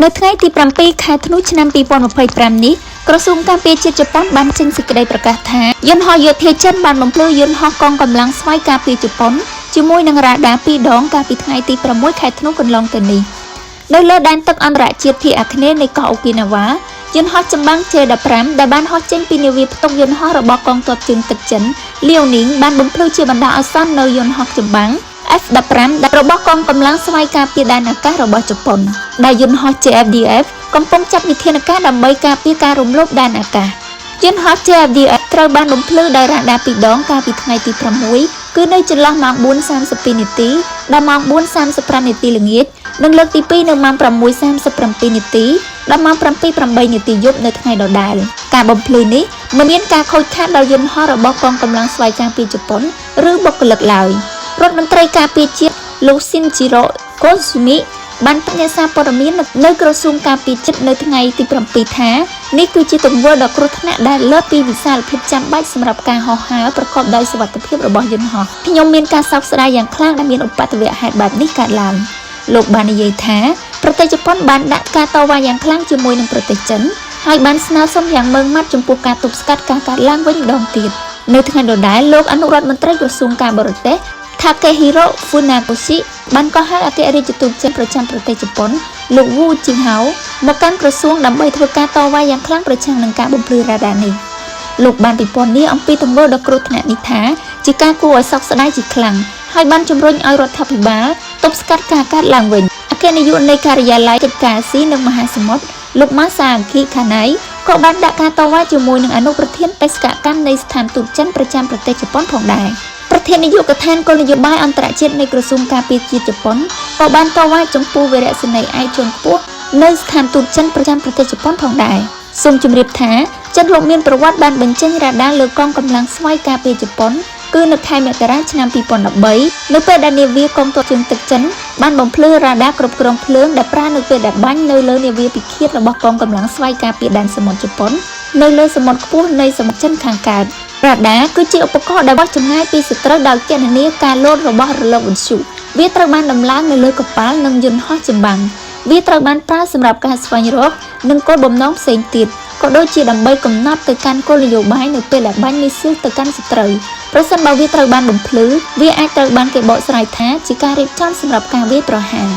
នៅថ្ងៃទី7 ខែធ្នូ ឆ្នាំ 2025 នេះក្រសួងការពារជាតិជប៉ុនបានចេញសេចក្តីប្រកាសថាយន្តហោះយោធាចិនបានបំភ្លឺយន្តហោះកងកម្លាំងស្វ័យការពារជប៉ុនជាមួយនឹងរ៉ាដា2ដងកាលពីថ្ងៃទី6 ខែធ្នូកន្លងទៅនេះនៅលើដែនទឹកអន្តរជាតិភាគអាគ្នេយ៍នៃកោះអូគីណាវ៉ាយន្តហោះចម្បាំង J-15 ដែលបានហោះចេញពីនាវាផ្ទុកយន្តហោះរបស់កងទ័ពជើងទឹកចិនលាវនីងបានបំភ្លឺជាបណ្ដោះអាសន្ននៅយន្តហោះចម្បាំង F-15 របស់កងកម្លាំងស្វ័យការពារដែនអាកាសរបស់ជប៉ុនដែលយន្តហោះ JFDF កំពុងចាត់វិធានការដើម្បីការពារការរំលោភដែនអាកាសយន្តហោះ JFDF ត្រូវបានបំភ្លឺដោយរ៉ាដា2ដងកាលពីថ្ងៃទី6គឺនៅចន្លោះម៉ោង 4:32 នាទីដល់ម៉ោង 4:35 នាទីល្ងាចនិងលើកទី2នៅម៉ោង 6:37 នាទីដល់ម៉ោង 7:08 នាទីយប់នៅថ្ងៃដដែលការបំភ្លឺនេះមិនមានការខូចខាតដល់យន្តហោះរបស់កងកម្លាំងស្វ័យការពារជប៉ុនឬបុគ្គលិកឡើយរដ្ឋមន្ត្រីការពារជាតិលោកស៊ីនជីរ៉ូកូស៊ូមីបានបញ្ញាសារព័ត៌មាននៅក្រសួងការពារជាតិនៅថ្ងៃទី7ថានេះគឺជាទង្វើដ៏គ្រោះថ្នាក់ដែលលើសពីវិសាលភាពចាំបាច់សម្រាប់ការហោះហើរប្រកបដោយសុវត្ថិភាពរបស់យន្តហោះខ្ញុំមានការសោកស្ដាយយ៉ាងខ្លាំងដែលមានឧបទ្ទវហេតុបែបនេះកើតឡើងលោកបាននិយាយថាប្រទេសជប៉ុនបានដាក់ការតវ៉ាយ៉ាងខ្លាំងជាមួយនឹងប្រទេសចិនហើយបានស្នើសុំយ៉ាងម៉ឺងម៉ាត់ចំពោះការទប់ស្កាត់ការកើតឡើងវិញម្ដងទៀតនៅថ្ងៃដដែលលោកអនុរដ្ឋមន្ត្រីក្រសួងការបរទេសTakehiro Funakoshi បានកោះហៅអគ្គរដ្ឋទូតចិនប្រចាំប្រទេសជប៉ុនលោក Wu Jinghao មកកាន់ក្រសួងដើម្បីធ្វើការតវ៉ាយ៉ាងខ្លាំងប្រឆាំងនឹងការបំភ្លឺរ៉ាដានេះលោកបានពិពណ៌នាអំពីទង្វើដ៏គ្រោះថ្នាក់នេះថាជាការគួរឲ្យសោកស្ដាយជាខ្លាំងហើយបានជំរុញឲ្យរដ្ឋាភិបាលទប់ស្កាត់ការកើតឡើងវិញអគ្គនាយកនៃការិយាល័យកិច្ចការអាស៊ីនិងមហាសមុទ្រលោក Masaaki Kanai ក៏បានដាក់ការតវ៉ាជាមួយនឹងអនុប្រធានបេសកកម្មនៃស្ថានទូតចិនប្រចាំប្រទេសជប៉ុនផងដែរប្រធាននាយកដ្ឋានគោលនយោបាយអន្តរជាតិនៃក្រសួងការពារជាតិជប៉ុនក៏បានតវ៉ាចំពោះវីរៈសេនីយ៍ឯកជនខ្ពស់នៅស្ថានទូតចិនប្រចាំប្រទេសជប៉ុនផងដែរសូមជម្រាបថាចិនលោកមានប្រវត្តិបានបញ្ចេញរ៉ាដាលើកងកម្លាំងស្វ័យការពារជប៉ុនគឺនៅខែមករាឆ្នាំ2013នៅពេលដែលនាវាកងទ័ពជើងទឹកចិនបានបំភ្លឺរ៉ាដាគ្រប់គ្រងភ្លើងដែលប្រើនៅពេលដែលបាញ់នៅលើនាវាពិឃាតរបស់កងកម្លាំងស្វ័យការពារដែនសមុទ្រជប៉ុននៅលើសមុទ្រខ្ពស់នៃសមុទ្រចិនខាងកើតរ៉ាដាគឺជាឧបករណ៍ដែលវាស់ចម្ងាយពីសត្រូវដោយគណនាការលោតរបស់រលកវិទ្យុវាត្រូវបានដំឡើងនៅលើកប៉ាល់និងយន្តហោះចម្បាំងវាត្រូវបានប្រើសម្រាប់ការស្វែងរកនិងគោលបំណងផ្សេងទៀតក៏ដូចជាដើម្បីកំណត់ទៅកាន់គោលនយោបាយនៅពេលដែលបាញ់មីស៊ីលទៅកាន់សត្រូវប្រសិនបើវាត្រូវបានបំភ្លឺវាអាចត្រូវបានគេបកស្រាយថាជាការរៀបចំសម្រាប់ការវាយប្រហារ